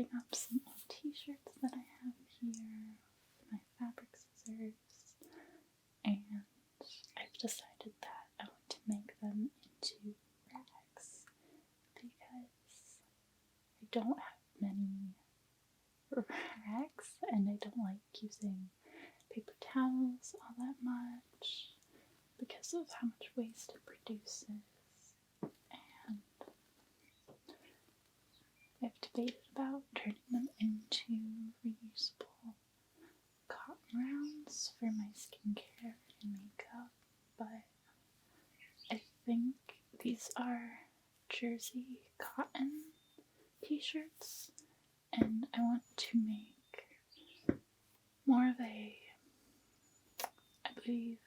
cutting up some old t-shirts that I have here, my fabric scissors, and I've decided that I want to make them into rags because I don't have many rags and I don't like using paper towels all that much because of how much waste it produces. And I've debated about turning them into reusable cotton rounds for my skincare and makeup, but I think these are jersey cotton t-shirts, and I want to make more of a, I believe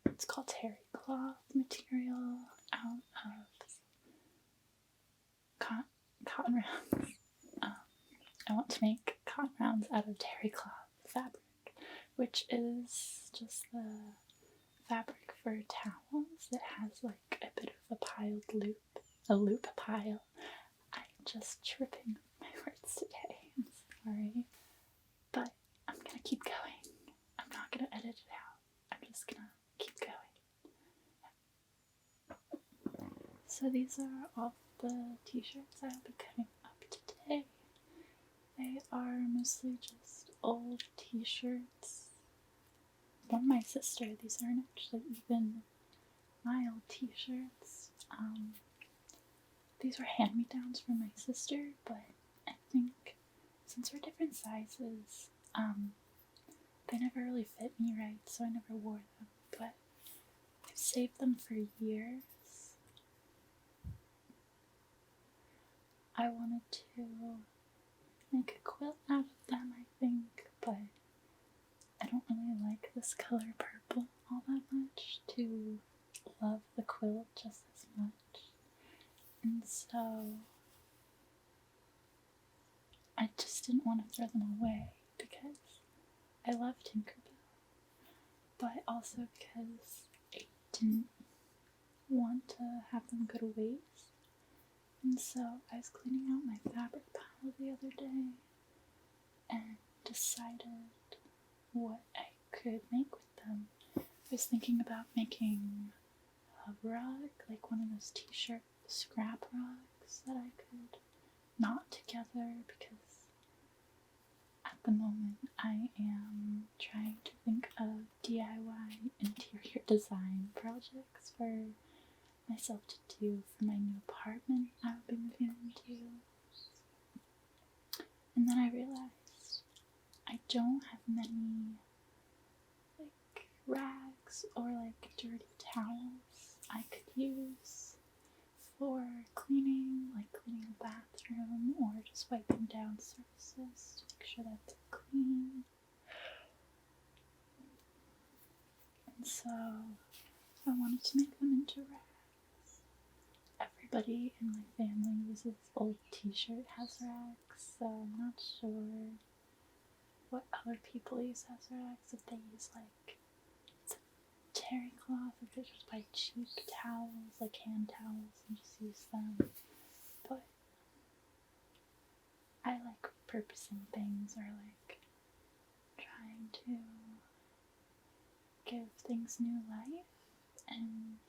it's called terry cloth material out of cotton rounds. I want to make cotton rounds out of terry cloth fabric, which is just the fabric for towels. It has like a bit of a loop pile. I'm just tripping my words today. I'm sorry. But I'm gonna keep going. I'm not gonna edit it out. I'm just gonna keep going. So these are all the t-shirts I'll be cutting up today. They are mostly just old t-shirts from my sister. These aren't actually even my old t-shirts. These were hand-me-downs from my sister, but I think since we're different sizes, they never really fit me right, so I never wore them, but I've saved them for years. I wanted to make a quilt out of them, I think, but I don't really like this color purple all that much to love the quilt just as much. And so I just didn't want to throw them away because I love Tinkerbell, but also because I didn't want to have them go to waste. And so I was cleaning out my fabric pile the other day and decided what I could make with them. I was thinking about making a rug, like one of those t-shirt scrap rugs that I could knot together, because at the moment I am trying to think of DIY interior design projects for myself to do for my new apartment I will be moving into. And then I realized I don't have many like rags or like dirty towels I could use for cleaning, like cleaning the bathroom or just wiping down surfaces to make sure that they're clean. And so I wanted to make them into rags. Everybody in my family uses old t-shirt as rags, so I'm not sure what other people use as rags, if they use like terry cloth, if they just buy cheap towels, like hand towels, and just use them. But I like repurposing things, or like trying to give things new life, and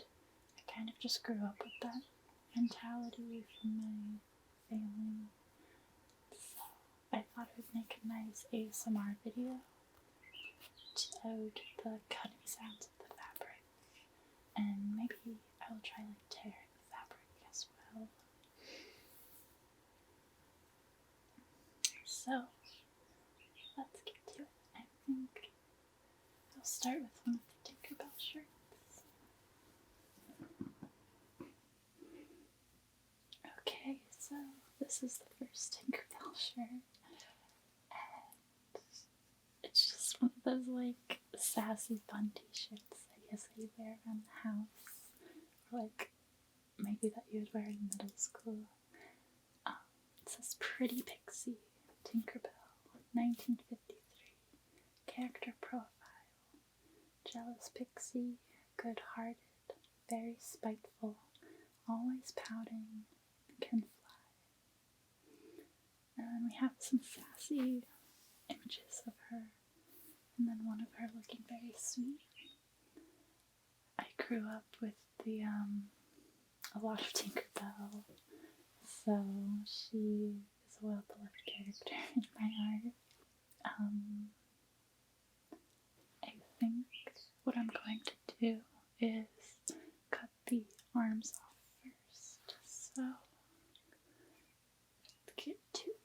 I kind of just grew up with that mentality from my family. So I thought I would make a nice ASMR video to the cutting sounds of the fabric, and maybe I will try like tearing the fabric as well. So let's get to it. I think I'll start with one of the Tinkerbell shirts. Okay, so this is the first Tinkerbell shirt, and it's just one of those like sassy fun t-shirts I guess that you wear around the house, or like maybe that you would wear in middle school. It says Pretty Pixie, Tinkerbell, 1953, character profile, jealous pixie, good-hearted, very spiteful, always pouting, can fly. And then we have some sassy images of her, and then one of her looking very sweet. I grew up with a lot of Tinkerbell, so she is a well-beloved character in my art. I think what I'm going to do is cut the arms off first, so let's get to it.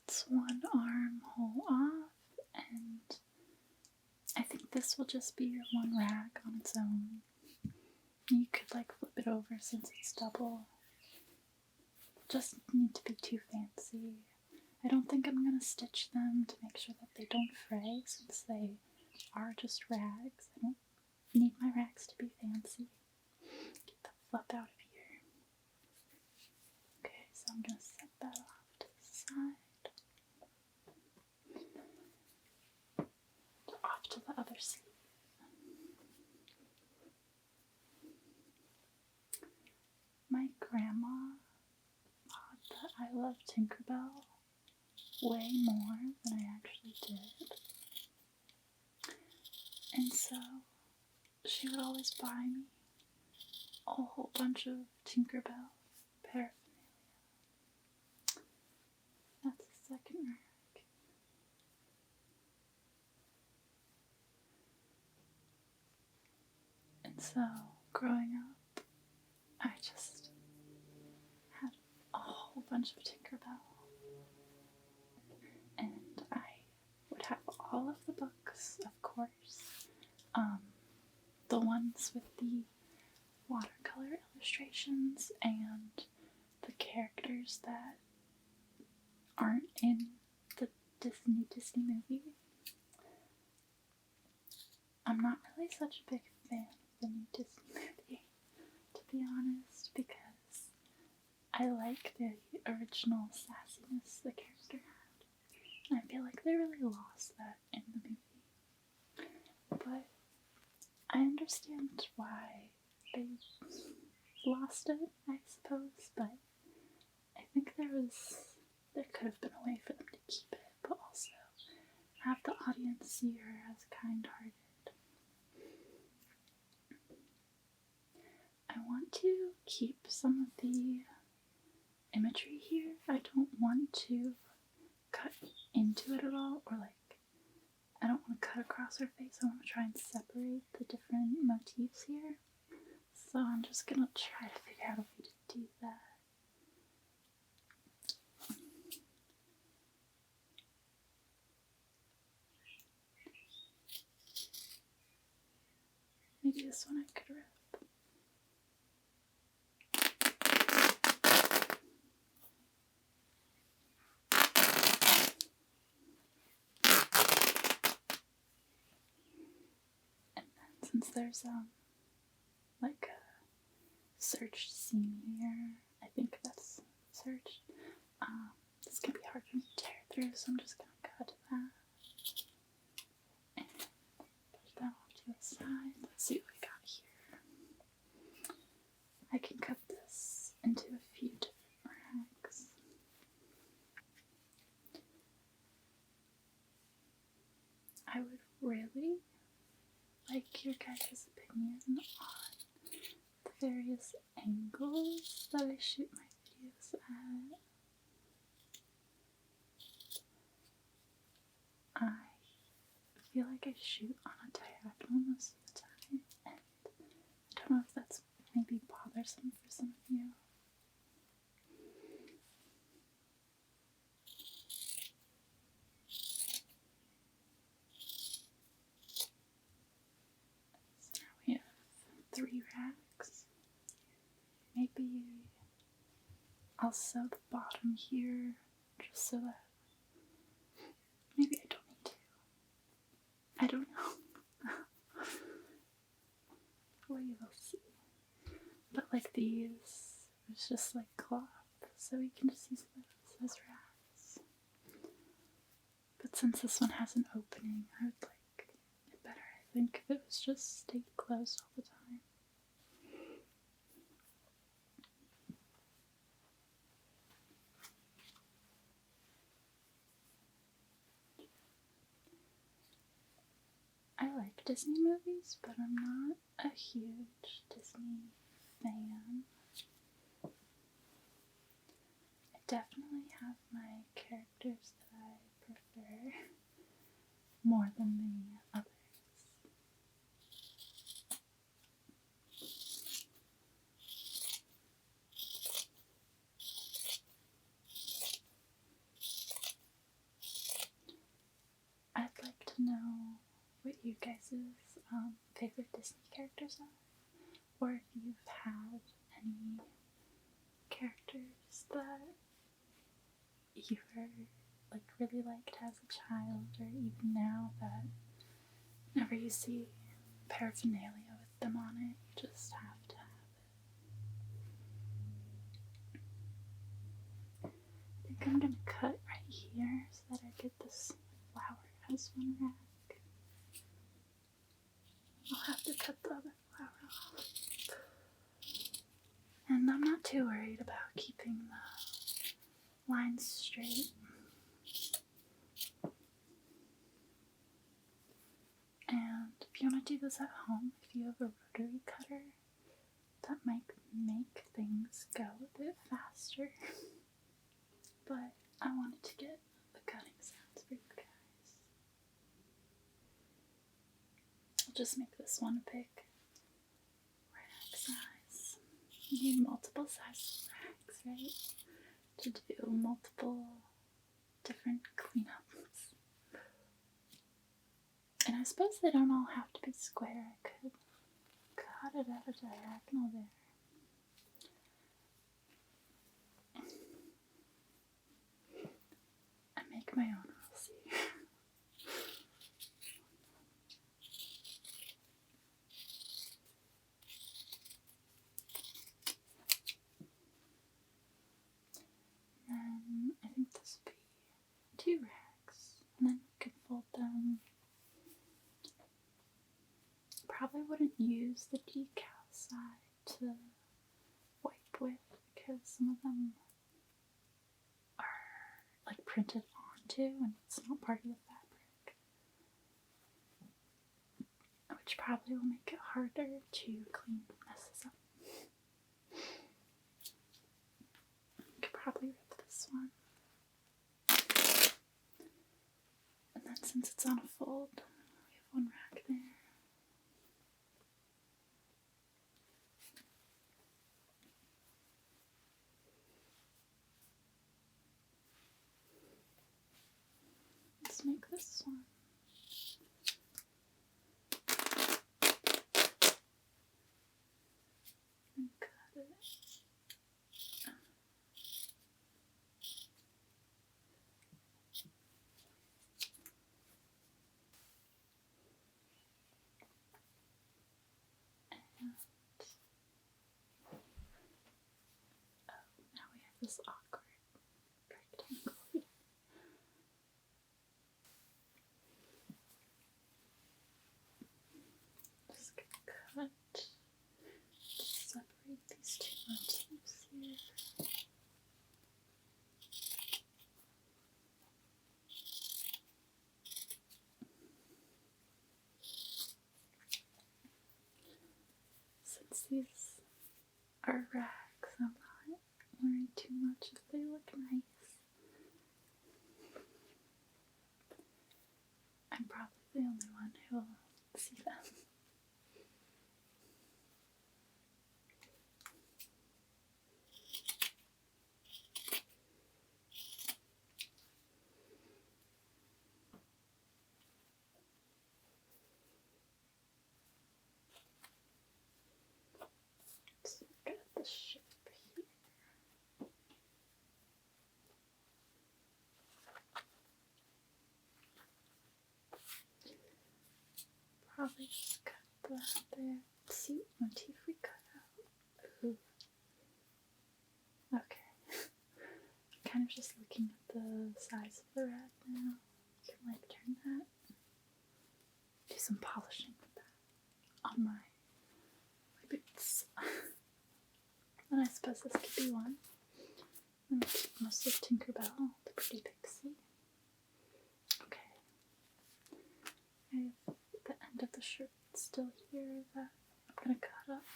That's one armhole off, and I think this will just be your one rag on its own. You could like flip it over since it's double. Just need to be too fancy. I don't think I'm gonna stitch them to make sure that they don't fray since they are just rags. I don't need my rags to be fancy. Get the flip out of here. Okay, so I'm gonna set that off to the side. Off to the other sleeve. My grandma thought that I loved Tinkerbell way more than I actually did. And so she would always buy me a whole bunch of Tinkerbell paraphernalia. That's the second rag. And so, growing up, I just had a whole bunch of Tinkerbell. And I would have all of the books, of course. The ones with the watercolor illustrations and the characters that aren't in the Disney movie. I'm not really such a big fan of the new Disney movie, to be honest, because I like the original sassiness the character had. And I feel like they really lost that in the movie. But I understand why they lost it, I suppose, but I think there could have been a way for them to keep it, but also have the audience see her as kind-hearted. I want to keep some of the imagery here. I don't want to cut into it at all, or I don't want to cut across her face. I want to try and separate the different motifs here. So I'm just gonna try to figure out a way to do that. Maybe this one I could rip. And then since there's like a search scene here, I think that's search. It's gonna be hard for me to tear through, so I'm just gonna cut that. And push that off to the side. Let's see what we got here. I can cut this into a few different rags. I would really like your guys' opinion on the various angles that I shoot my videos at. I feel like I shoot on a diagonal most of the time, and I don't know if that's maybe bothersome for some of you. So now we have 3 rags. Maybe I'll sew the bottom here just so that maybe I don't need to. I don't know. We will see. But like these, it's just like cloth, so we can just use those as racks. But since this one has an opening, I would like it better, I think, if it was just stayed closed all the time. I like Disney movies, but I'm not a huge Disney fan. I definitely have my characters that I prefer more than the others. I'd like to know what you guys' favorite Disney characters are, or if you've had any characters that you were like really liked as a child, or even now that whenever you see paraphernalia with them on it, you just have to have it. I think I'm gonna cut right here so that I get this flower as one rack. I'll have to cut the other flower off. And I'm not too worried about keeping the lines straight. And if you want to do this at home, if you have a rotary cutter, that might make things go a bit faster. But I wanted to get the cutting sounds for you guys. I'll just make this one a big rack size. You need multiple sizes of racks, right? To do multiple different cleanups. And I suppose they don't all have to be square. I could cut it at a diagonal there. I make my own rules here. And I think this would be 2 racks, and then we could fold them. Probably wouldn't use the decal side to wipe with because some of them are like printed onto and it's not part of the fabric, which probably will make it harder to clean messes up. I could probably rip this one. And then since it's on a fold, we have 1 rack there. Let's make this one. And cut it. Now we have this awkward rectangle here. Just gonna cut, separate these 2 motifs here. Since these are racks, I'm not worried too much if they look nice. I'm probably the only one who will see them. So got the shape here. Probably just cut that there. See what motif we cut out. Ooh. Okay. size of the red now. You can like turn that. Do some polishing with that on my boots. And I suppose this could be one. And I'll keep most of Tinkerbell, the pretty pixie. Okay. I have the end of the shirt still here that I'm gonna cut up.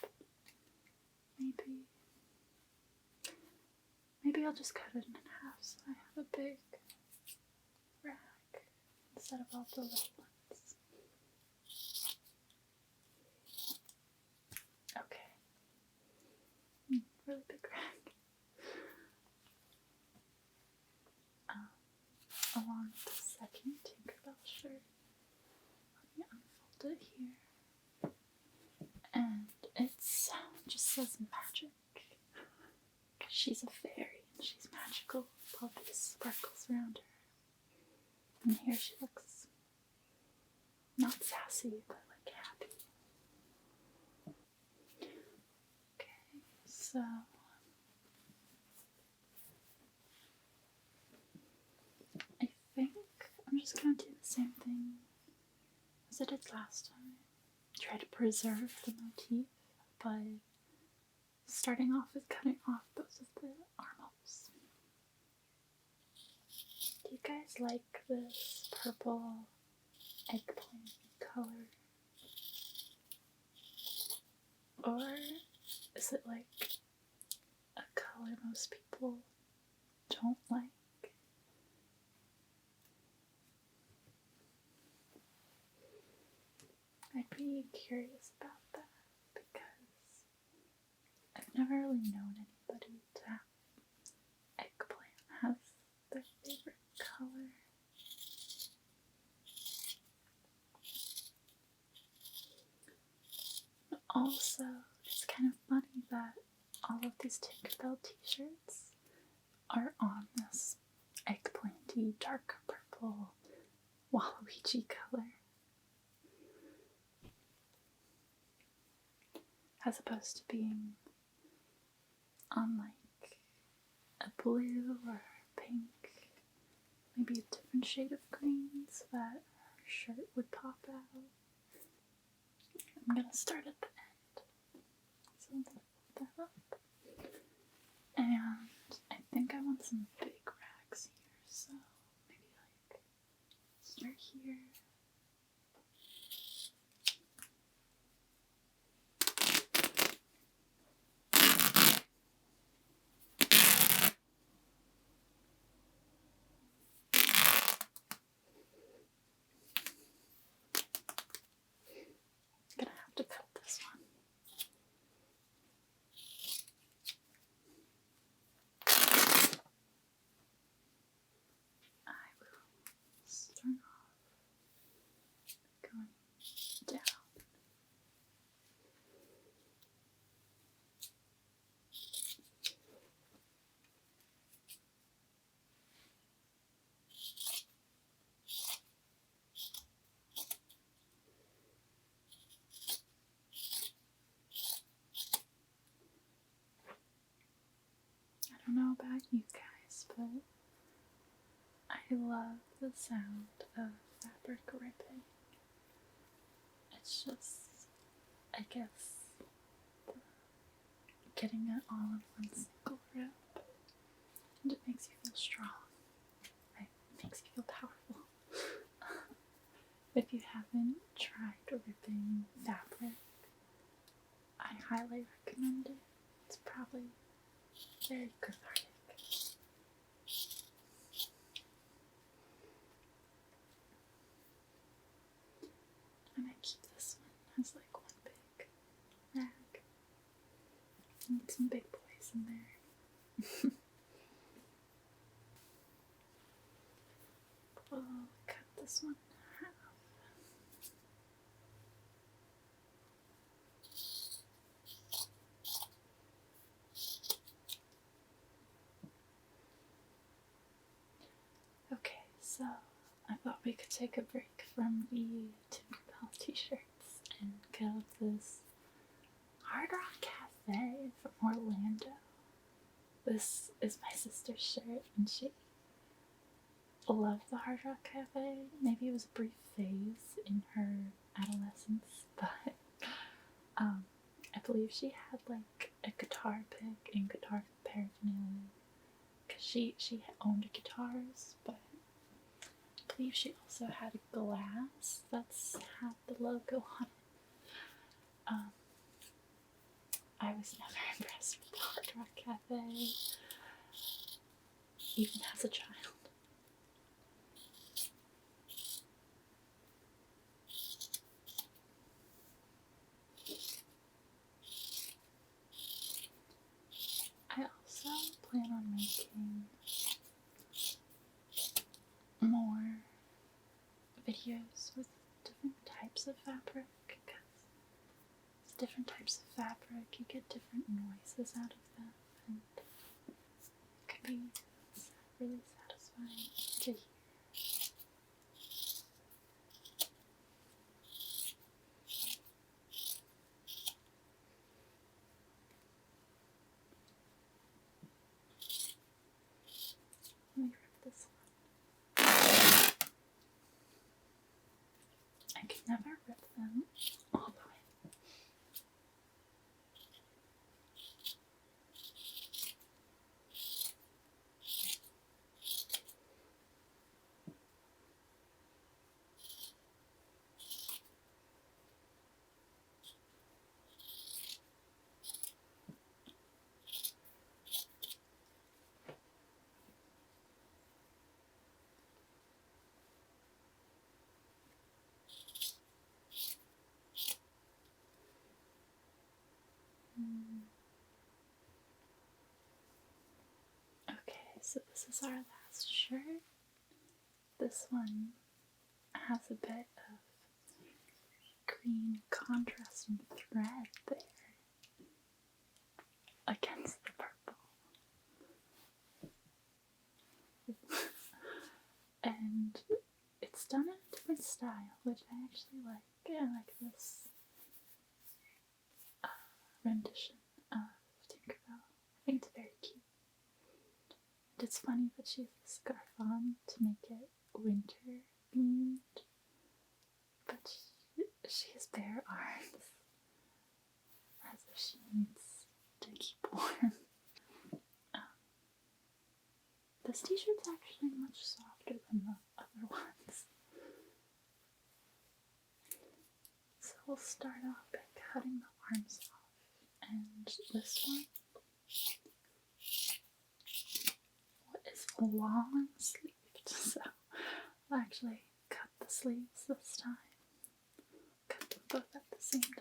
Maybe I'll just cut it in half so I have a big rack instead of all the little ones. Okay. Really big rack. Along with the second Tinkerbell shirt. Let me unfold it here. And it just says magic. She's a fairy and she's magical with all these sparkles around her. And here she looks not sassy, but like happy. Okay, so I think I'm just gonna do the same thing as I did last time. Try to preserve the motif by starting off with cutting off both of the armholes. Do you guys like this purple eggplant color? Or is it like a color most people don't like? I'd be curious about that because I've never really known anybody to have eggplant as their favorite color. Also, it's kind of funny that all of these Tinkerbell t-shirts are on this eggplanty dark purple Waluigi color, as opposed to being on like a blue or pink, maybe a different shade of green so that her shirt would pop out. I'm gonna start at the end, so I'm gonna put that up. And I think I want some big rags here, so maybe like start here. Gonna have to cut this one. I will start off going down. I don't know about you guys, but I love the sound of fabric ripping. It's just, I guess, getting it all in one single rip, and it makes you feel strong. It makes you feel powerful. If you haven't tried ripping fabric, I highly recommend it. It's probably very cathartic. I might keep this one as like one big rag. Need some big boys in there. We'll cut this one in half. Okay, so I thought we could take a break from the Tinkerbell t-shirts and go to this Hard Rock Cafe from Orlando. This is my sister's shirt, and she love the Hard Rock Cafe. Maybe it was a brief phase in her adolescence, but I believe she had like a guitar pick and guitar paraphernalia because she owned guitars, but I believe she also had a glass that's had the logo on it. I was never impressed with the Hard Rock Cafe, even as a child. I also plan on making more videos with different types of fabric, because with different types of fabric you get different noises out of them, and it could be really satisfying to hear. Let me rip this one. I can never rip them all the way. Okay, so this is our last shirt. This one has a bit of green contrasting thread there against the purple. And it's done in a different style, which I actually like. I like this rendition of Tinkerbell. I think it's very cute. And it's funny that she has the scarf on to make it winter themed, but she has bare arms, as if she needs to keep warm. This t-shirt's actually much softer than the other ones. So we'll start off by cutting the arms off, and this one is long sleeved, so I'll actually cut the sleeves this time. Cut them both at the same time.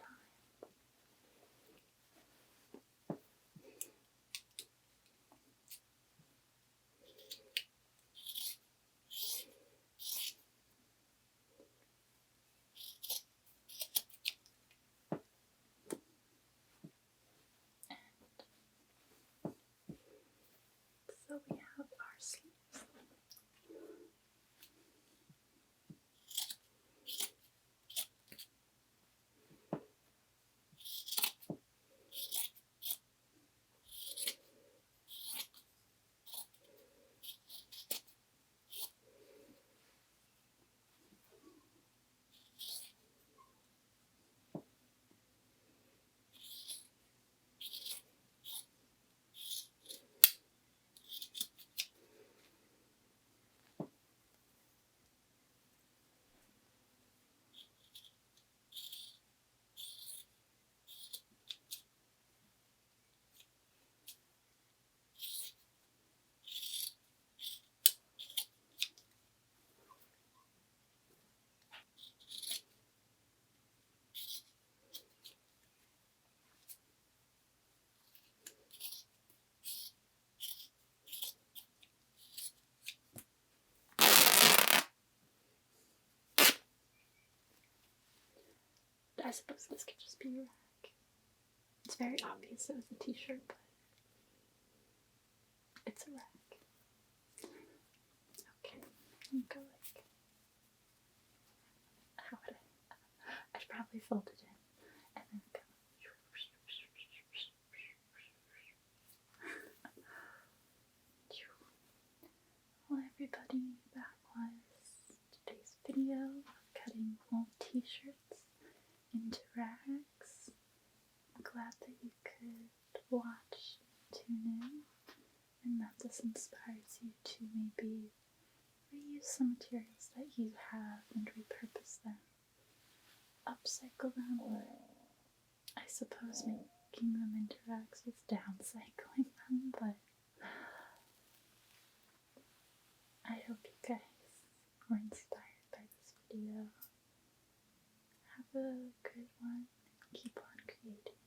So we have our sleeves. I suppose this could just be a rack. It's very obvious it was a t-shirt, but it's a rack. Okay, you go like, how would I'd probably fold it in and then go. Well, everybody back inspires you to maybe reuse some materials that you have and repurpose them, upcycle them, or I suppose making them into rags is downcycling them, but I hope you guys were inspired by this video. Have a good one and keep on creating.